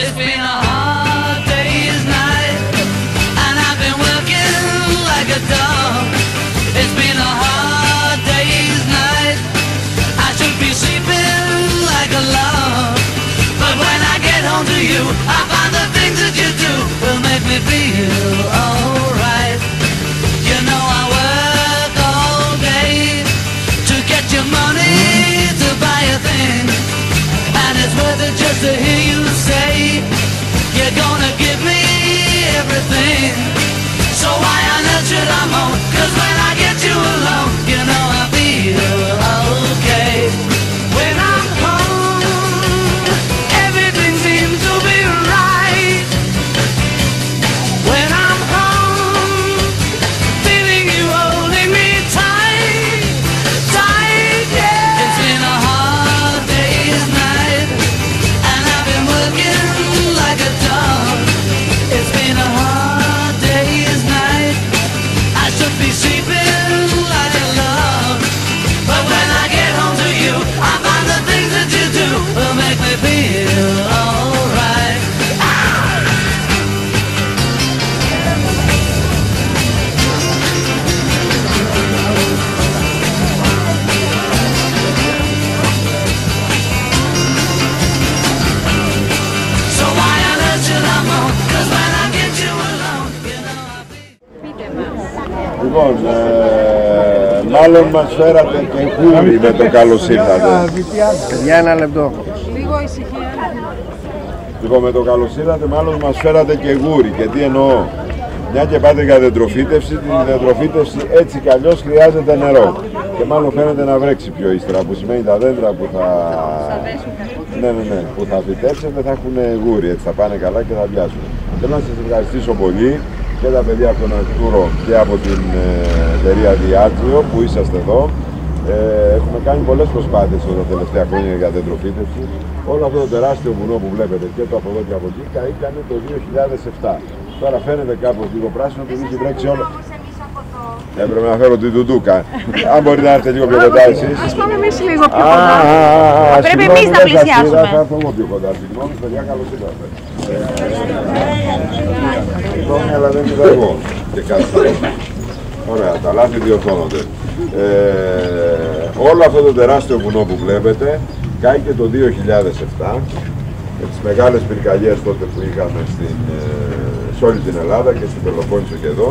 It's been a hard day's night, and I've been working like a dog. It's been a hard day's night, I should be sleeping like a log. But when I get home to you, I find the things that you do will make me feel alright. You know I work all day to get your money to buy a thing, and it's worth it just to hear you say you're gonna give me everything. So why on earth should I moan? 'Cause when I get you alone, you know I feel okay. When I'm home, everything seems to be right. When I'm home, feeling you holding me tight, tight, yeah. It's been a hard day's night, and I've been working like a dog. It's been a hard day's night, I should be sleeping like a log. But when I get home to you, I find the things that you do will make me feel alright. So why on earth should I moan? 'Cause when I get you alone, you know I feel. Λοιπόν, μάλλον μας φέρατε και γούρι με το καλώς ήρθατε. Για ένα λεπτό. Λίγο ησυχία. Λοιπόν, με το καλώς ήρθατε μάλλον μας φέρατε και γούρι. Και τι εννοώ? Μια και πάτε για δεντροφύτευση, την δεντροφύτευση έτσι κι αλλιώς χρειάζεται νερό. Και μάλλον φαίνεται να βρέξει πιο ύστερα, που σημαίνει τα δέντρα που θα... που θα φυτέψετε θα έχουν γούρι, έτσι θα πάνε καλά και θα πιάσουν. Θέλω να σας ευχαριστήσω πολύ και τα παιδιά από τον Αρτούρο και από την εταιρεία Διάτζιο που είσαστε εδώ. Έχουμε κάνει πολλές προσπάθειες τα τελευταία χρόνια για δεντροφύτευση. Όλο αυτό το τεράστιο βουνό που βλέπετε και το από εδώ και από εκεί καήκανε το 2007. Τώρα φαίνεται κάπως λίγο πράσινο και έχει βρέξει όλο. Έπρεπε να φέρω την Τουντούκα. Αν μπορείτε να έρθετε λίγο πιο κοντά εσείς. Ας πάμε εμείς λίγο πιο κοντά. Πρέπει εμείς να πλησιάσουμε. Θα έρθω εγώ πιο κοντά. Συγγνώμη, παιδιά, καλώς ήρθατε. Συγγνώμη, αλλά δεν είδα εγώ. Και κάτι. Ωραία, τα λάθη διορθώνονται. Όλο αυτό το τεράστιο βουνό που βλέπετε κάηκε το 2007 με τις μεγάλες πυρκαγιές τότε που είχαμε σε όλη την Ελλάδα και στην Πελοπόννησο και εδώ.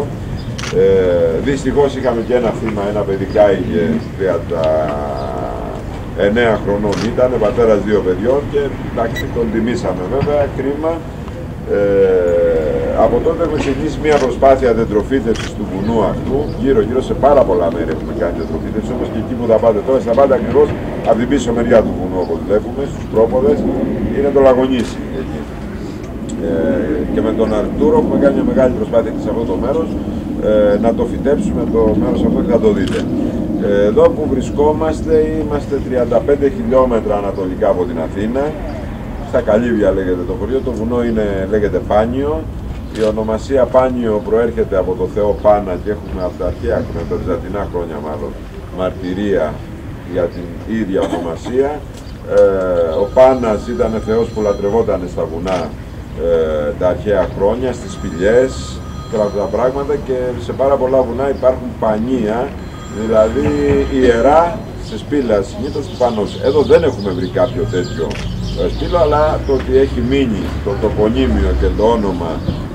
Δυστυχώς είχαμε και ένα θύμα, ένα παιδί κάηκε 39 χρονών ήταν, πατέρας 2 παιδιών και εντάξει, τον τιμήσαμε βέβαια, κρίμα. Από τότε έχουμε ξεκινήσει μια προσπάθεια δεντροφύτευσης του βουνού αυτού, γύρω-γύρω σε πάρα πολλά μέρη έχουμε κάνει δεντροφύτευση, όπως και εκεί που θα πάτε τώρα, θα πάτε ακριβώς από την πίσω μεριά του βουνού, όπως βλέπουμε, στους πρόποδες, είναι το Λαγονίσι εκεί. Και με τον Αρτούρο έχουμε κάνει μια μεγάλη προσπάθεια και σε αυτό το μέρος, να το φυτέψουμε το μέρος αυτό και θα το δείτε. Εδώ που βρισκόμαστε είμαστε 35 χιλιόμετρα ανατολικά από την Αθήνα. Στα Καλύβια λέγεται το χωριό, το βουνό λέγεται Πάνιο. Η ονομασία Πάνιο προέρχεται από το Θεό Πάνα και έχουμε από τα αρχαία χρόνια, τα βυζαντινά χρόνια μάλλον, μαρτυρία για την ίδια ονομασία. Ο Πάνας ήταν θεός που λατρευόταν στα βουνά τα αρχαία χρόνια, στις σπηλιές και όλα αυτά τα πράγματα, και σε πάρα πολλά βουνά υπάρχουν πανία, δηλαδή ιερά σε σπήλα συνήθως του Πανός. Εδώ δεν έχουμε βρει κάποιο τέτοιο σπήλο, αλλά το ότι έχει μείνει το τοπονύμιο και το όνομα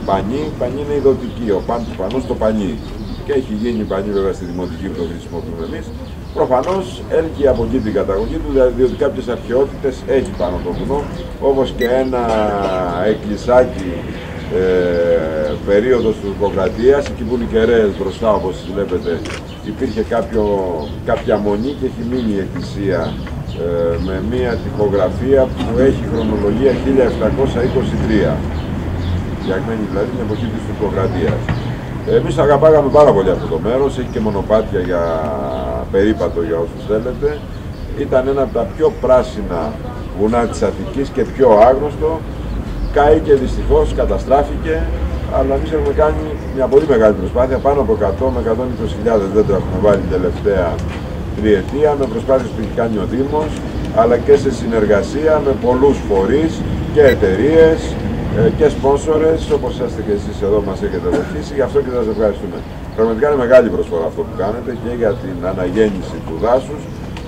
Πανί, Πανί είναι ειδωτική, ο Παν του Πανός το Πανί. Και έχει γίνει Πανί βέβαια στη δημοτική που το χρησιμοποιούμε εμείς. Προφανώς έλκει από εκεί την καταγωγή του, διότι κάποιες αρχαιότητες έχει πάνω το βουνό, όπως και ένα εκκλησάκι περίοδος του Τουρκοκρατίας, εκεί που είναι οι κεραίες μπροστά όπως βλέπετε, υπήρχε κάποια μονή και έχει μείνει η εκκλησία με μία τοιχογραφία που έχει χρονολογία 1723, φτιαγμένη δηλαδή την εποχή της Τουρκοκρατίας. Εμείς αγαπάγαμε πάρα πολύ αυτό το μέρος, έχει και μονοπάτια για περίπατο για όσους θέλετε. Ήταν ένα από τα πιο πράσινα βουνά της Αττικής και πιο άγνωστο. Κάηκε δυστυχώς, καταστράφηκε, αλλά εμείς έχουμε κάνει μια πολύ μεγάλη προσπάθεια, πάνω από 100 με 120.000 δέντρα έχουμε βάλει την τελευταία τριετία, με προσπάθειες που έχει κάνει ο Δήμος, αλλά και σε συνεργασία με πολλούς φορείς, και εταιρείες και σπόνσορες, όπως είστε και εσείς εδώ μας έχετε βοηθήσει, γι' αυτό και σας ευχαριστούμε. Πραγματικά είναι μεγάλη προσφορά αυτό που κάνετε και για την αναγέννηση του δάσους,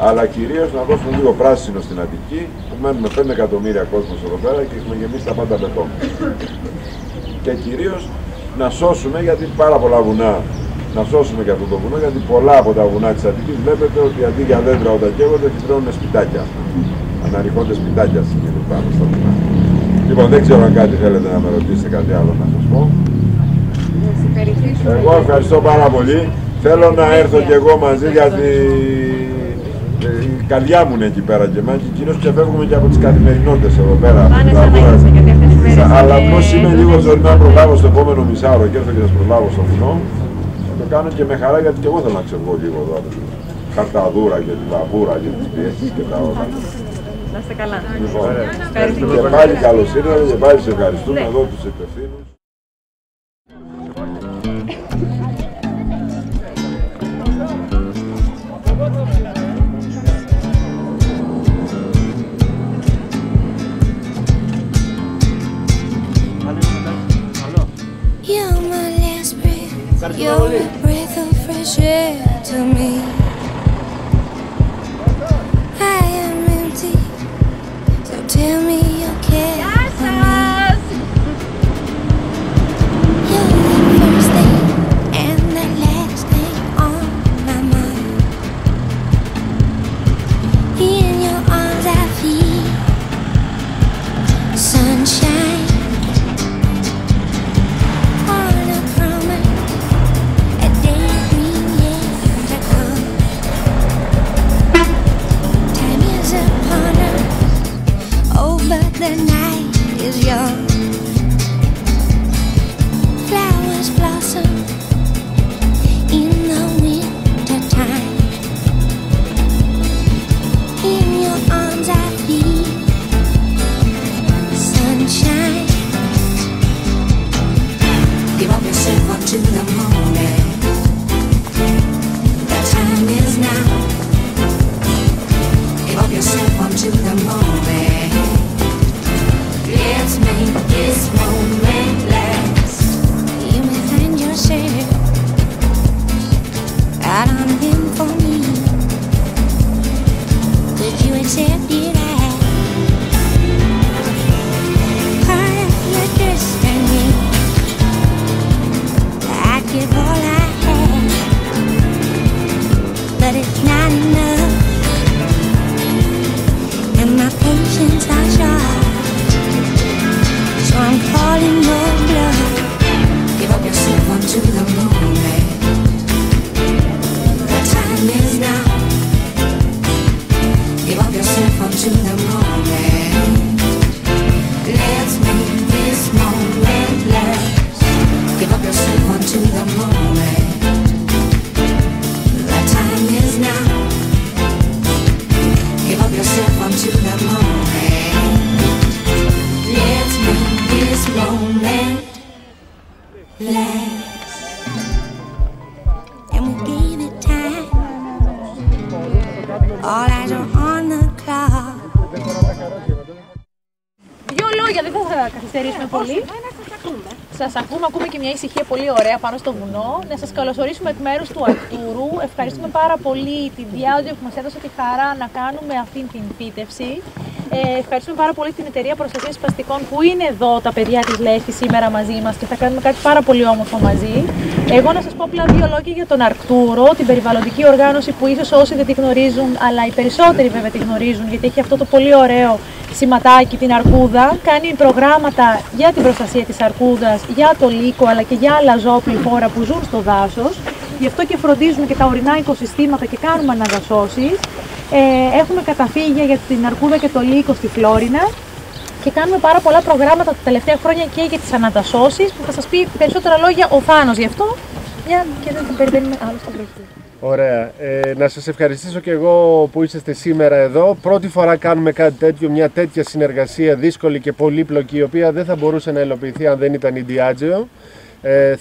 αλλά κυρίως να δώσουμε λίγο πράσινο στην Αττική, που μένουμε 5 εκατομμύρια κόσμος εδώ πέρα και έχουμε γεμίσει τα πάντα μπετόν. Και κυρίως να σώσουμε, γιατί πάρα πολλά βουνά, να σώσουμε και αυτό το βουνό, γιατί πολλά από τα βουνά της Αττικής βλέπετε ότι αντί για δέντρα όταν καίγονται φυτρώνουν σπιτάκια. Αναρριχώνται σπιτάκια σήμερα πάνω στα βουνά. Λοιπόν, δεν ξέρω αν κάτι θέλετε να με ρωτήσετε, κάτι άλλο να σας πω. Εγώ ευχαριστώ πάρα πολύ. Θέλω να έρθω κι εγώ μαζί, γιατί η καρδιά μου είναι εκεί πέρα και εμένα, και κυρίως ξεφεύγουμε και από τις καθημερινότητες εδώ πέρα. Αλλά πώς είμαι λίγο ζωρινά να προλάβω στο επόμενο μισάωρο και έρθω και σας προλάβω στο βουνό, θα το κάνω και με χαρά, γιατί και εγώ θέλω να ξεφύγω λίγο εδώ από την χαρταδούρα και την βαβούρα και τις πιέσεις και τα όλα. Να είστε καλά. Λοιπόν, και πάλι καλώς ήρθατε και πάλι σε ευχαριστούμε εδώ τους υπευθύνους. You're my last breath, you're a breath of fresh air to me. I am empty, so tell me you care for me. You're the first thing and the last thing on my mind. In your arms I feel sunshine. The night is young. Flowers blossom in the winter time. In your arms I feel sunshine. Give up yourself up to the moment. The time is now. Give up yourself up to the moment. Let's make this moment last. You may find yourself out on him for me. Would you accept it as part of your destiny? I'd give all I have, but it's not enough, and my patience are short. I'm calling your bluff. Give up yourself onto the moment. The time is now. Give up yourself onto the moment. Let's make this moment last. Give up yourself onto the moment. The time is now. Give up yourself onto the moment. Let's make this moment last. And we gave it time. All eyes are on the clock. Δύο λόγια, δεν θα καθυστερήσουμε πολύ. Σας ακούμε και μια ησυχία πολύ ωραία πάνω στο βουνό. Να σας καλωσορίσουμε εκ μέρους του Αρκτούρου. Ευχαριστούμε πάρα πολύ τη Diageo που μας έδωσε τη χαρά να κάνουμε αυτή την φύτευση. Ευχαριστούμε πάρα πολύ την Εταιρεία Προστασίας Σπαστικών που είναι εδώ τα παιδιά της Λέσχης σήμερα μαζί μας και θα κάνουμε κάτι πάρα πολύ όμορφο μαζί. Εγώ να σας πω απλά δύο λόγια για τον Αρκτούρο, την περιβαλλοντική οργάνωση που ίσως όσοι δεν τη γνωρίζουν, αλλά οι περισσότεροι βέβαια τη γνωρίζουν, γιατί έχει αυτό το πολύ ωραίο σηματάκι, την αρκούδα. Κάνει προγράμματα για την προστασία της αρκούδας, για το λύκο αλλά και για άλλα ζωοπληθώρα που ζουν στο δάσος. Γι' αυτό και φροντίζουμε και τα ορεινά οικοσυστήματα και κάνουμε αναδασώσεις. Έχουμε καταφύγια για την αρκούδα και το λύκο στη Φλόρινα και κάνουμε πάρα πολλά προγράμματα τα τελευταία χρόνια και για τις αναδασώσεις που θα σας πει περισσότερα λόγια ο Θάνος γι' αυτό, μια και δεν την περιμένουμε άλλο στην πρωί. Ωραία. Να σας ευχαριστήσω και εγώ που είσαστε σήμερα εδώ. Πρώτη φορά κάνουμε κάτι τέτοιο, μια τέτοια συνεργασία δύσκολη και πολύπλοκη, η οποία δεν θα μπορούσε να υλοποιηθεί αν δεν ήταν η Diageo.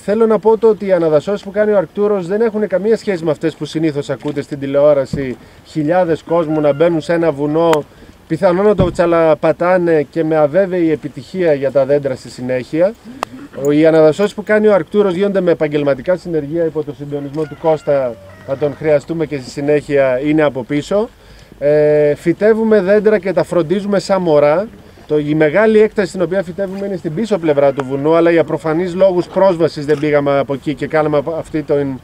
Θέλω να πω ότι οι αναδασώσεις που κάνει ο Αρκτούρος δεν έχουν καμία σχέση με αυτές που συνήθως ακούτε στην τηλεόραση. Χιλιάδες κόσμου να μπαίνουν σε ένα βουνό πιθανόν να το τσαλαπατάνε και με αβέβαιη επιτυχία για τα δέντρα στη συνέχεια. Οι αναδασώσεις που κάνει ο Αρκτούρος γίνονται με επαγγελματικά συνεργεία υπό το συντονισμό του Κώστα, θα τον χρειαστούμε και στη συνέχεια είναι από πίσω. Φυτεύουμε δέντρα και τα φροντίζουμε σαν μωρά. Η μεγάλη έκταση στην οποία φυτεύουμε είναι στην πίσω πλευρά του βουνού, αλλά για προφανείς λόγους πρόσβασης δεν πήγαμε από εκεί και κάναμε αυτή την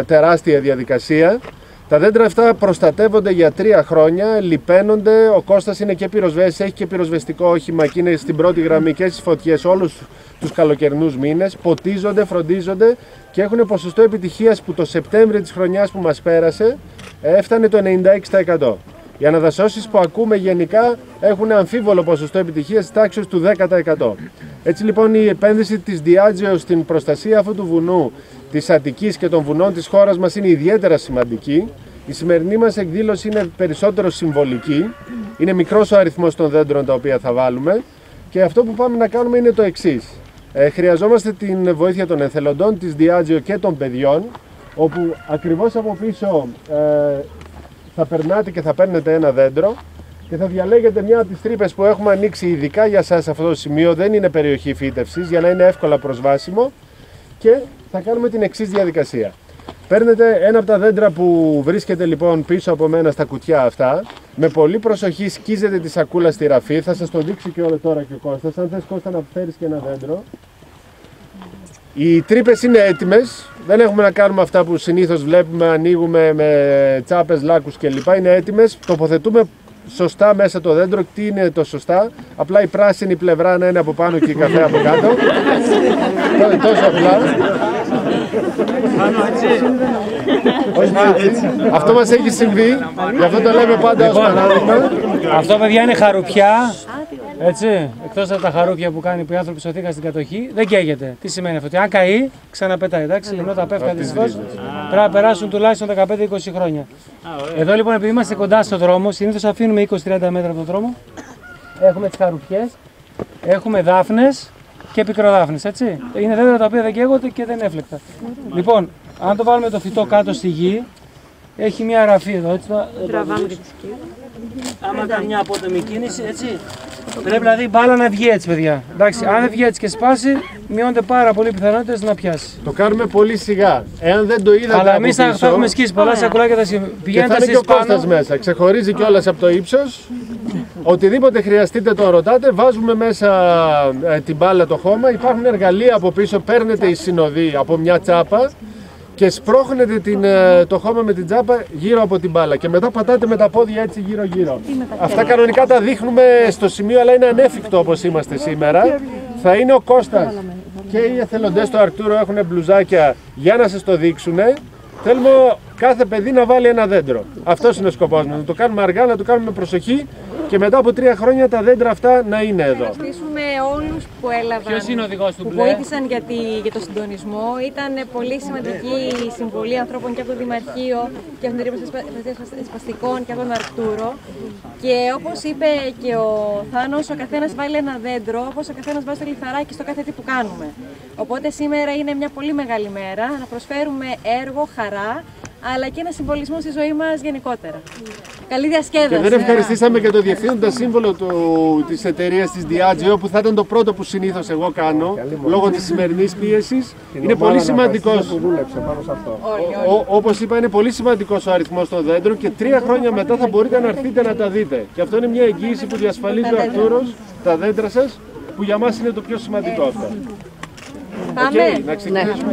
τεράστια διαδικασία. Τα δέντρα αυτά προστατεύονται για 3 χρόνια, λιπαίνονται. Ο Κώστας είναι και πυροσβέστης, έχει και πυροσβεστικό όχημα και είναι στην πρώτη γραμμή και στις φωτιές όλους τους καλοκαιρινούς μήνες. Ποτίζονται, φροντίζονται και έχουν ποσοστό επιτυχίας που το Σεπτέμβριο της χρονιάς που μας πέρασε έφτανε το 96%. Οι αναδασώσεις που ακούμε γενικά έχουν αμφίβολο ποσοστό επιτυχίας της τάξης του 10%. Έτσι λοιπόν η επένδυση της Diageo στην προστασία αυτού του βουνού, της Αττικής και των βουνών της χώρας μας είναι ιδιαίτερα σημαντική. Η σημερινή μας εκδήλωση είναι περισσότερο συμβολική. Είναι μικρός ο αριθμός των δέντρων τα οποία θα βάλουμε και αυτό που πάμε να κάνουμε είναι το εξής. Χρειαζόμαστε την βοήθεια των εθελοντών, της Diageo και των παιδιών, όπου ακριβώς από πίσω θα περνάτε και θα παίρνετε ένα δέντρο και θα διαλέγετε μια από τις τρύπες που έχουμε ανοίξει ειδικά για σας σε αυτό το σημείο. Δεν είναι περιοχή φύτευσης, για να είναι εύκολα προσβάσιμο, και θα κάνουμε την εξής διαδικασία. Παίρνετε ένα από τα δέντρα που βρίσκεται λοιπόν πίσω από μένα στα κουτιά αυτά, με πολύ προσοχή σκίζετε τη σακούλα στη ραφή, θα σας το δείξει και όλο τώρα και ο Κώστας. Αν θες, Κώστα, να φέρεις και ένα δέντρο. Οι τρύπες είναι έτοιμες, δεν έχουμε να κάνουμε αυτά που συνήθως βλέπουμε, ανοίγουμε με τσάπες, λάκους κλπ. Είναι έτοιμες, τοποθετούμε σωστά μέσα το δέντρο. Τι είναι το σωστά? Απλά η πράσινη πλευρά να είναι από πάνω και η καφέ από κάτω. Τόσο απλά. Αυτό μας έχει συμβεί, γι' αυτό το λέμε πάντα ως παράδειγμα. Αυτό, παιδιά, είναι χαρουπιά. Έτσι, εκτός από τα χαρούπια που κάνει που οι άνθρωποι σωθήκαν στην κατοχή, δεν καίγεται. Τι σημαίνει αυτό? Ότι αν καεί, ξαναπετάει. Εντάξει, λιμνό τα πέφτει δυστυχώς. Πρέπει να περάσουν τουλάχιστον 15-20 χρόνια. Εδώ λοιπόν, επειδή είμαστε κοντά στον δρόμο, συνήθως αφήνουμε 20-30 μέτρα από τον δρόμο. Έχουμε τις χαρουπιές, έχουμε δάφνες και πικροδάφνες. Έτσι. Είναι δέντρα τα οποία δεν καίγονται και δεν είναι έφλεκτα. Λοιπόν, αν το βάλουμε το φυτό κάτω στη γη, έχει μια ραφή εδώ. Έτσι, τραβάμε τη σκύλα. Άμα κάνει μια απότομη κίνηση, έτσι. Πρέπει δηλαδή η μπάλα να βγει έτσι, παιδιά. Εντάξει, αν δεν βγει έτσι και σπάσει, μειώνται πάρα πολύ πιθανότητες να πιάσει. Το κάνουμε πολύ σιγά. Εάν δεν το είδατε. Αλλά εμείς θα έχουμε σκίσει πολλά σακουλάκια, θα πηγαίνετε εσείς πάνω. Και ο Κώστας μέσα. Ξεχωρίζει κιόλας από το ύψος. Οτιδήποτε χρειαστείτε το ρωτάτε. Βάζουμε μέσα την μπάλα, το χώμα. Υπάρχουν εργαλεία από πίσω. Παίρνετε η συνοδή από μια τσάπα και σπρώχνετε το χώμα με την τσάπα γύρω από την μπάλα και μετά πατάτε με τα πόδια έτσι γύρω-γύρω. Αυτά κανονικά τα δείχνουμε στο σημείο, αλλά είναι ανέφικτο όπως είμαστε σήμερα. Θα είναι ο Κώστας και οι εθελοντές του Αρκτούρου έχουν μπλουζάκια για να σας το δείξουν. Θέλουμε κάθε παιδί να βάλει ένα δέντρο. Αυτός είναι ο σκοπός μας. Να το κάνουμε αργά, να το κάνουμε με προσοχή και μετά από 3 χρόνια τα δέντρα αυτά να είναι εδώ. Να ευχαριστήσουμε όλους που έλαβαν, Ποιος είναι ο οδηγός του που μπλε? βοήθησαν για το συντονισμό. Ήταν πολύ σημαντική η συμβολή ανθρώπων και από το Δημαρχείο και από την Εταιρεία Σπαστικών και από τον Αρκτούρο. Και όπως είπε και ο Θάνος, ο καθένας βάλει ένα δέντρο, όπως ο καθένας βάζει το λιθαράκι στο κάθε τι που κάνουμε. Οπότε σήμερα είναι μια πολύ μεγάλη μέρα να προσφέρουμε έργο, χαρά, αλλά και ένα συμβολισμό στη ζωή μας γενικότερα. Καλή διασκέδαση. Και δεν ευχαριστήσαμε και το διευθύνοντα σύμβολο της εταιρείας της Diageo, που θα ήταν το πρώτο που συνήθως εγώ κάνω, λόγω της σημερινής πίεσης. Είναι πολύ σημαντικός. Όπως είπα, είναι πολύ σημαντικός ο αριθμός των δέντρων και 3 χρόνια μετά θα μπορείτε να έρθετε να τα δείτε. Και αυτό είναι μια εγγύηση που διασφαλίζει ο Αρκτούρος, τα δέντρα σας, που για μας είναι το πιο σημαντικό αυτό. Πάμε. Να ξεκινήσουμε.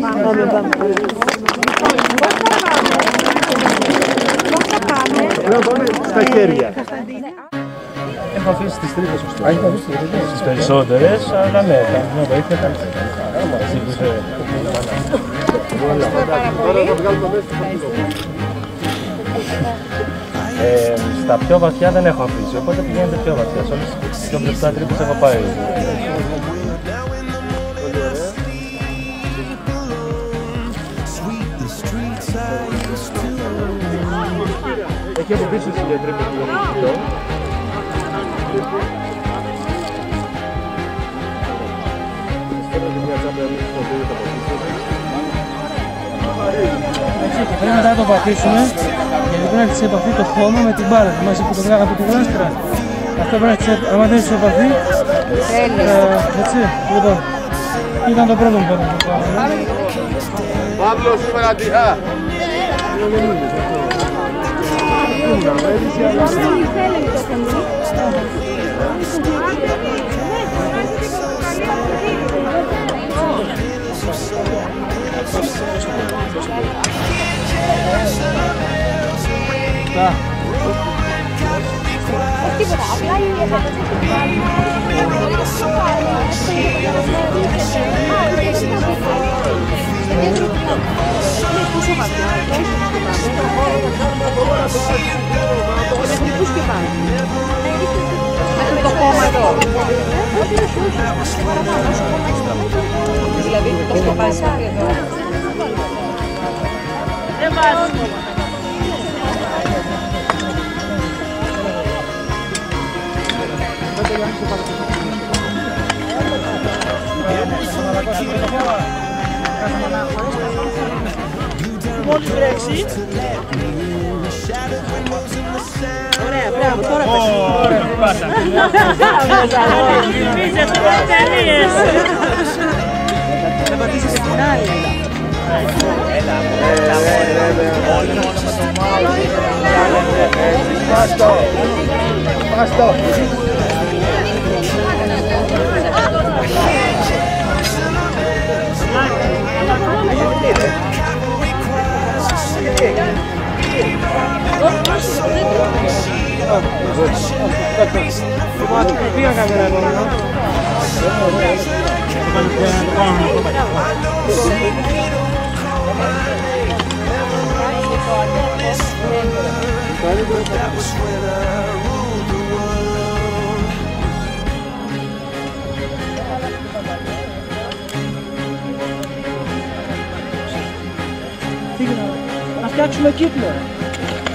Πάμε στα χέρια. Έχω αφήσει τις τρύπες μου. Στις περισσότερες, αλλά ναι, μια βοήθεια κάνει. Στα πιο βαθιά δεν έχω αφήσει, οπότε πηγαίνετε πιο βαθιά. Σε όλες τις πιο μπροστά τρύπες έχω πάει. Έχει από πίσω στη γιατρή που είναι αυτό. Πρέπει μετά να το πατήσουμε, γιατί πρέπει να έρθει σε επαφή το χώμα με την μπάλα. Θυμάσαι που το βράγα από τη γλάστρα. Αυτό πρέπει να δεν είσαι σε επαφή. Έτσι, λοιπόν. Ήταν το πρώτο μου πέρα. Παύλο, σήμερα τι χα! Τίποτα, απλά η επαφή του πάλι. Μέχρι το κόμμα εδώ. Δηλαδή το σκοπάζει εδώ. Δεν βάζω. Μόλις βρέξει. Ωραία, μπράβο, τώρα πες. Ωραία, τι πάσα. Μίσες, ταινίες. Θα πατήσεις και την άλλη. Πάστο! Πήγα καμέρα εδώ. Να φτιάξουμε κύκλο.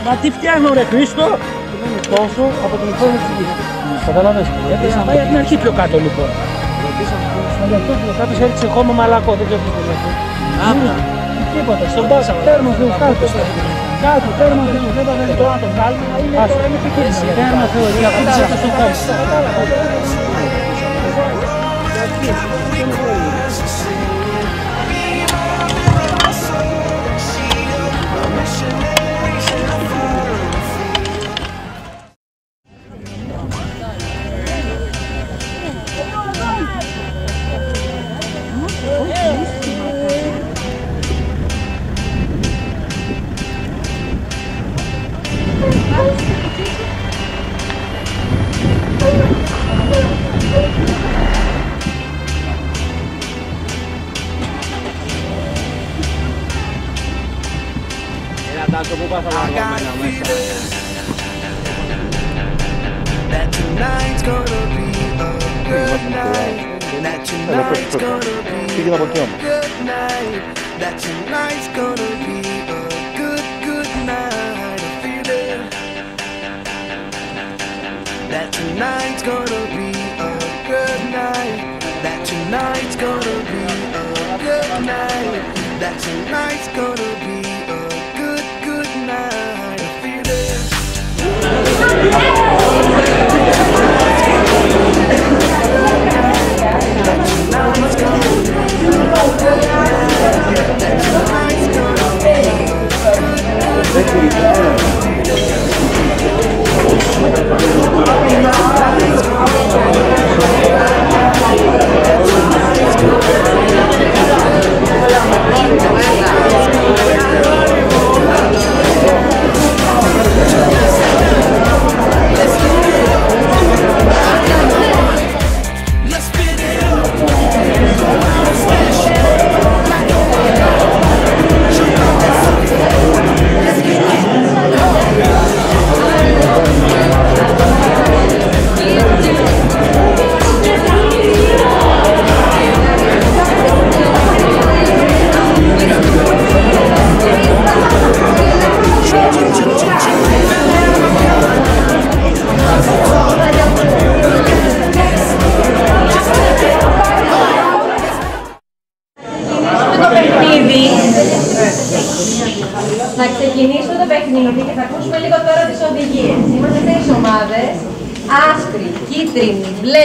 Μα τι φτιάχνω ρε Χρήστο. Τόσο από την εικόνα της γης. Καταλαβες. Να πάει από την αρχή πιο κάτω λοιπόν. Γι' αυτό κάποιος έριξε χώμα μαλακό, δεν ξέρω τι είναι αυτό. Άμα. Τίποτα, στον πάσα. Τέρμα Θεού, κάτω. Κάτω, τέρμα Θεού. Δεν θα θέλει τώρα να τον βγάλουμε. Είναι τώρα είναι επικίνδυνο. Τέρμα Θεού, για αυτή τη ζέτα στον κάτω. That tonight's gonna be a good night. That tonight's gonna be a good night. That tonight's gonna be a good night. I feel it. That tonight's gonna be a good night. That tonight's gonna be a good night. That tonight's gonna be a good night. I feel it. Thank you.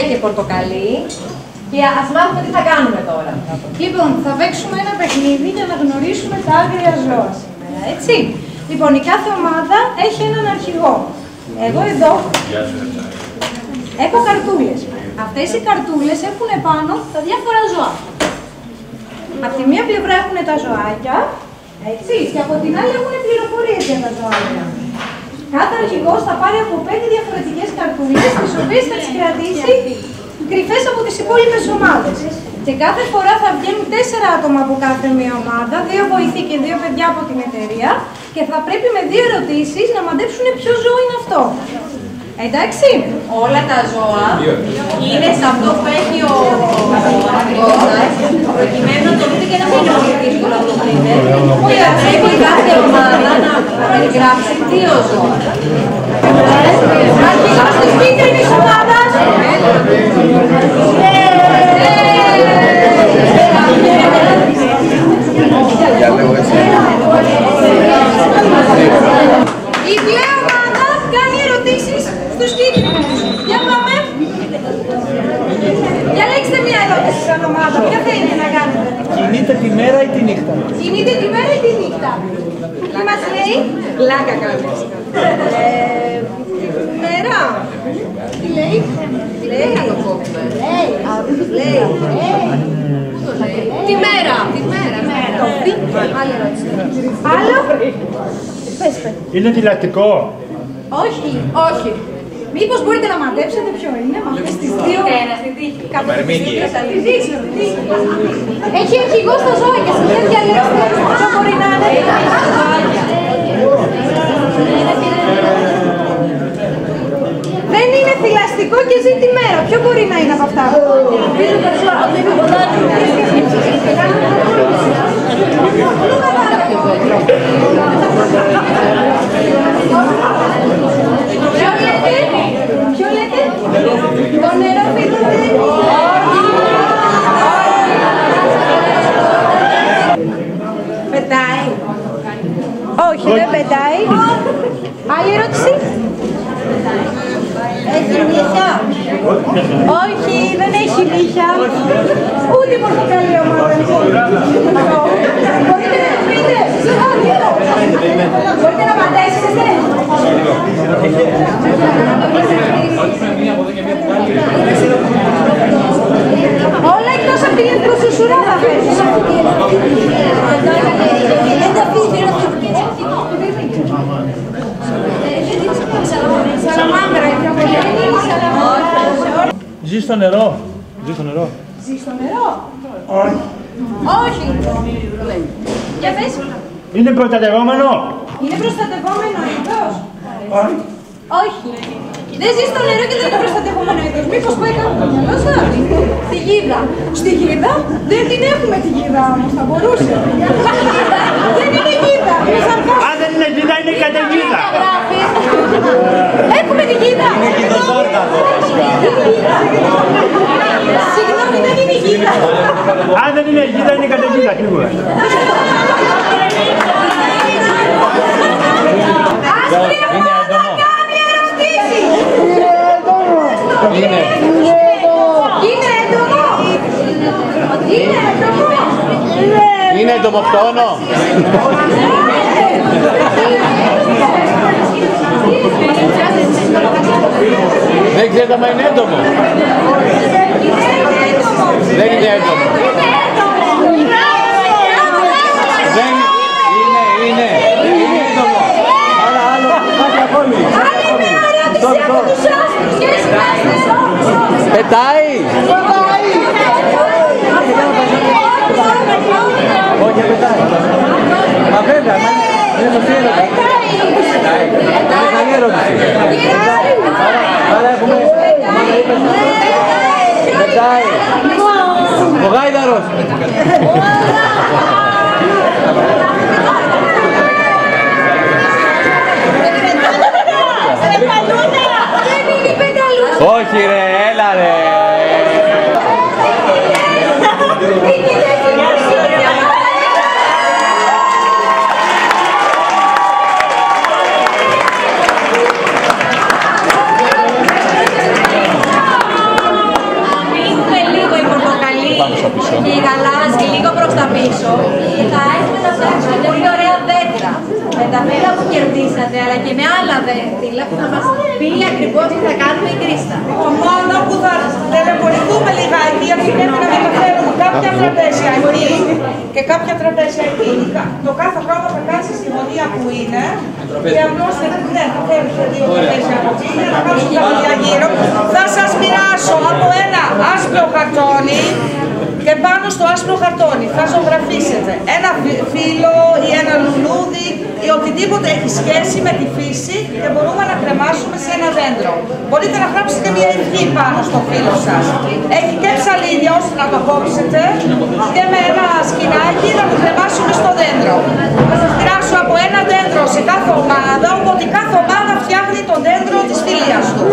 και πορτοκαλί. Και ας μάθουμε τι θα κάνουμε τώρα. Λοιπόν, θα παίξουμε ένα παιχνίδι για να γνωρίσουμε τα άγρια ζώα σήμερα, έτσι. Λοιπόν, η κάθε ομάδα έχει έναν αρχηγό. Εγώ εδώ έχω καρτούλες. Αυτές οι καρτούλες έχουν πάνω τα διάφορα ζώα. Από τη μία πλευρά έχουν τα ζωάκια, έτσι, και από την άλλη έχουν πληροφορίες για τα ζωάκια. Κάθε αρχηγός θα πάρει από 5 διαφορετικές καρτούλες, τις οποίες θα τις κρατήσει κρυφές από τις υπόλοιπες ομάδες. Και κάθε φορά θα βγαίνουν 4 άτομα από κάθε μία ομάδα, 2 βοηθοί και 2 παιδιά από την εταιρεία, και θα πρέπει με 2 ερωτήσεις να μαντέψουν ποιο ζώο είναι αυτό. Εντάξει. Όλα τα ζώα είναι σε αυτό που έχει ο αρχηγός σας, προκειμένου να το δείτε και να μην είναι πολύ δύσκολο να το δείτε. Πρέπει κάθε ομάδα να περιγράψει 2 ζώα. Αρχηγός της κίτρινης ομάδας. Η μπλε ομάδα κάνει ερωτήσεις στους κίτρινους. Για πάμε. Διαλέξτε μια ερώτηση σαν ομάδα. Ποια θέλετε να κάνετε? Κινείται τη μέρα ή τη νύχτα? Κινείται τη μέρα ή τη νύχτα? Τι μας λέει? Πλάκα κάνεις. Μέρα. Τι λέει? Λέει να το κόβουμε. Λέει. Τη μέρα. Τη μέρα. Άλλη ερώτηση. Άλλο. Πες. Είναι τηλεοπτικό? Όχι. Όχι. Μήπως μπορείτε να μαντέψετε ποιο είναι με αυτές τις 2? Ένα στην τύχη. Τη δείξτε. Έχει αρχηγό στα ζώα και σας δεν διαλέξετε ποιο μπορεί να είναι. Δεν είναι θηλαστικό και ζει τη μέρα. Ποιο μπορεί να είναι από αυτά? Ποιο λέτε? Το νερό πίνετε? Πετάει. Όχι, δεν πετάει. Άλλη ερώτηση? Έχει νύχια? Όχι, δεν έχει νύχια. Ούτε η πορτοκαλί ομάδα. Μπορείτε να το πείτε? Μπορείτε να μαντέψετε? Όλα εκτός από την εχθροσουσουράδα φέρνεις. Σαλαμάνδρα, η πιο πολύ. Ζει στο νερό? Ζει στο νερό? Ζει στο νερό? Όχι. Όχι. Για πες. Είναι προστατευόμενο? Είναι προστατευόμενο είδος? Όχι. Όχι. Δεν ζει στο νερό και δεν είναι προστατευόμενο είδος. Μήπως πάει κάτω από το μυαλό σας? Στη γίδα. Στη γίδα? Δεν την έχουμε τη γίδα όμως, θα μπορούσε. Δεν είναι γίδα. Αν δεν είναι γίδα, είναι καταιγίδα. Έχουμε τη γίδα. Συγγνώμη, δεν είναι γίδα. Αν δεν είναι γίδα, είναι καταιγίδα, σίγουρα. Είναι έντομο. Είναι. Είναι έντομο. Είναι έντομο. Είναι εντομοκτόνο. Δεν ξέρετε αν είναι έντομο. Δεν είναι έντομο. Δεν είναι έντομο. Άρα άλλο, κάτι ακόμη. Πετάει. Όχι, πετάει. Μα βέβαια, είναι σωστή ερώτηση. Είναι καλή ερώτηση. Άρα έχουμε... Πετάει. Ο Γάιδαρος. Όχι ρε, έλα ρε. ευχαριστήσω. Θα ήθελα να φτιάξουμε πολύ ωραία δέντρα με τα φύλλα που κερδίσατε, αλλά και με άλλα φύλλα που θα μας πει ακριβώς τι θα κάνουμε η Κρίστα. Το μόνο που θα τελεπορηθούμε λιγάκι, γιατί πρέπει να μεταφέρουμε κάποια τραπέζια εκεί και κάποια τραπέζια εκεί. Το κάθε χρόνο θα κάτσει στη γωνία που είναι και απλώς θα φέρετε δύο τραπέζια από εκεί για να κάνουμε τα γύρω. Θα σας μοιράσω από ένα άσπρο χαρτόνι και πάνω στο άσπρο χαρτόνι θα ζωγραφίσετε ένα φύλλο ή ένα λουλούδι ή οτιδήποτε έχει σχέση με τη φύση και μπορούμε να κρεμάσουμε σε ένα δέντρο. Μπορείτε να γράψετε και μια ευχή πάνω στο φύλλο σας. Έχει και ψαλίδια ώστε να το κόψετε και με ένα σκηνάκι να το κρεμάσουμε στο δέντρο. Θα σας μοιράσω από ένα δέντρο σε κάθε ομάδα, οπότε κάθε ομάδα φτιάχνει το δέντρο της φιλίας του.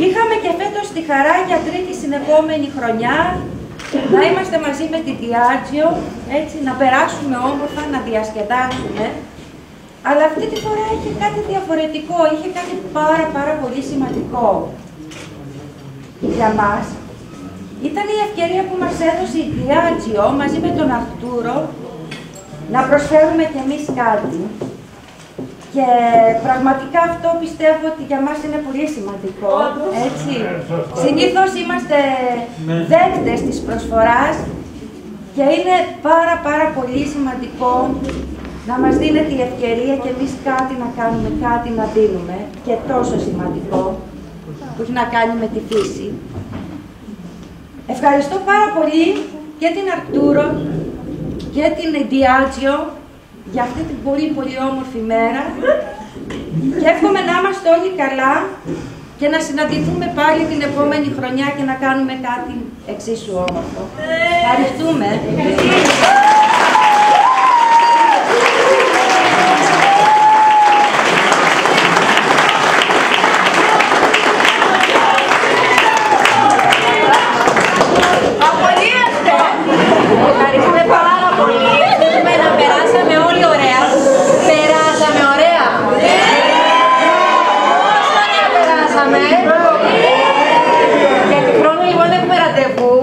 Είχαμε και φέτος τη χαρά για τρίτη συνεπόμενη χρονιά να είμαστε μαζί με την Diageo, έτσι, να περάσουμε όμορφα, να διασκεδάσουμε. Αλλά αυτή τη φορά είχε κάτι διαφορετικό, είχε κάτι πάρα πολύ σημαντικό για μας. Ήταν η ευκαιρία που μας έδωσε η Diageo μαζί με τον Αρκτούρο να προσφέρουμε κι εμείς κάτι. Και πραγματικά αυτό πιστεύω ότι για μας είναι πολύ σημαντικό, έτσι. Συνήθως είμαστε δέκτες της προσφοράς και είναι πάρα πολύ σημαντικό να μας δίνεται η ευκαιρία και εμείς κάτι να κάνουμε, κάτι να δίνουμε και τόσο σημαντικό που έχει να κάνει με τη φύση. Ευχαριστώ πάρα πολύ και την Αρκτούρο και την Diageo για αυτή την πολύ όμορφη μέρα και εύχομαι να είμαστε όλοι καλά και να συναντηθούμε πάλι την επόμενη χρονιά και να κάνουμε κάτι εξίσου όμορφο. Ευχαριστούμε. Ευχαριστούμε πάρα πολύ. Θέλουμε να περάσαμε όλοι ωραία. Περάσαμε ωραία. Πόσο ωραία περάσαμε. Για του χρόνου λοιπόν έχουμε ραντεβού.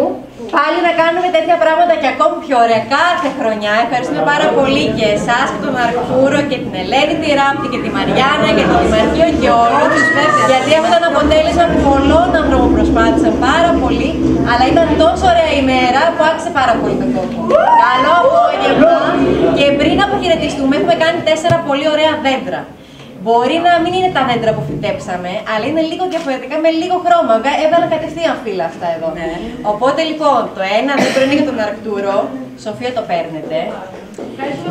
Πάλι να κάνουμε τέτοια πράγματα και ακόμη πιο ωραία κάθε χρονιά. Ευχαριστούμε πάρα πολύ και εσάς και τον Αρκτούρο και την Ελένη τη Ράπτη και τη Μαριάννα και τον Δημαρχείο και όλους. Γιατί αυτό ήταν αποτέλεσμα πολλών ανθρώπων που προσπάθησαν πάρα πολύ. Αλλά ήταν τόσο ωραία ημέρα που άξιζε πάρα πολύ τον κόπο. Καλό απόγευμα. Και πριν αποχαιρετιστούμε έχουμε κάνει 4 πολύ ωραία δέντρα. Μπορεί να μην είναι τα δέντρα που φυτέψαμε, αλλά είναι λίγο διαφορετικά με λίγο χρώμα. Έβαλα κατευθείαν φύλλα αυτά εδώ. Ναι. Οπότε λοιπόν, το ένα δέντρο είναι για τον Αρκτούρο. Σοφία, το παίρνετε.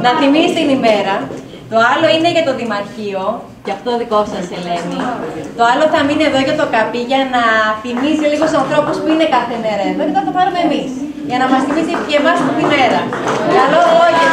Να θυμίσει την ημέρα. Το άλλο είναι για το Δημαρχείο. Και αυτό δικό σας, Ελένη. Το άλλο θα μείνει εδώ για το καπί για να θυμίζει λίγο στους ανθρώπους που είναι κάθε μέρα εδώ και θα το πάρουμε εμείς. Για να μας θυμίζει και εμάς την ημέρα. Καλό λόγια.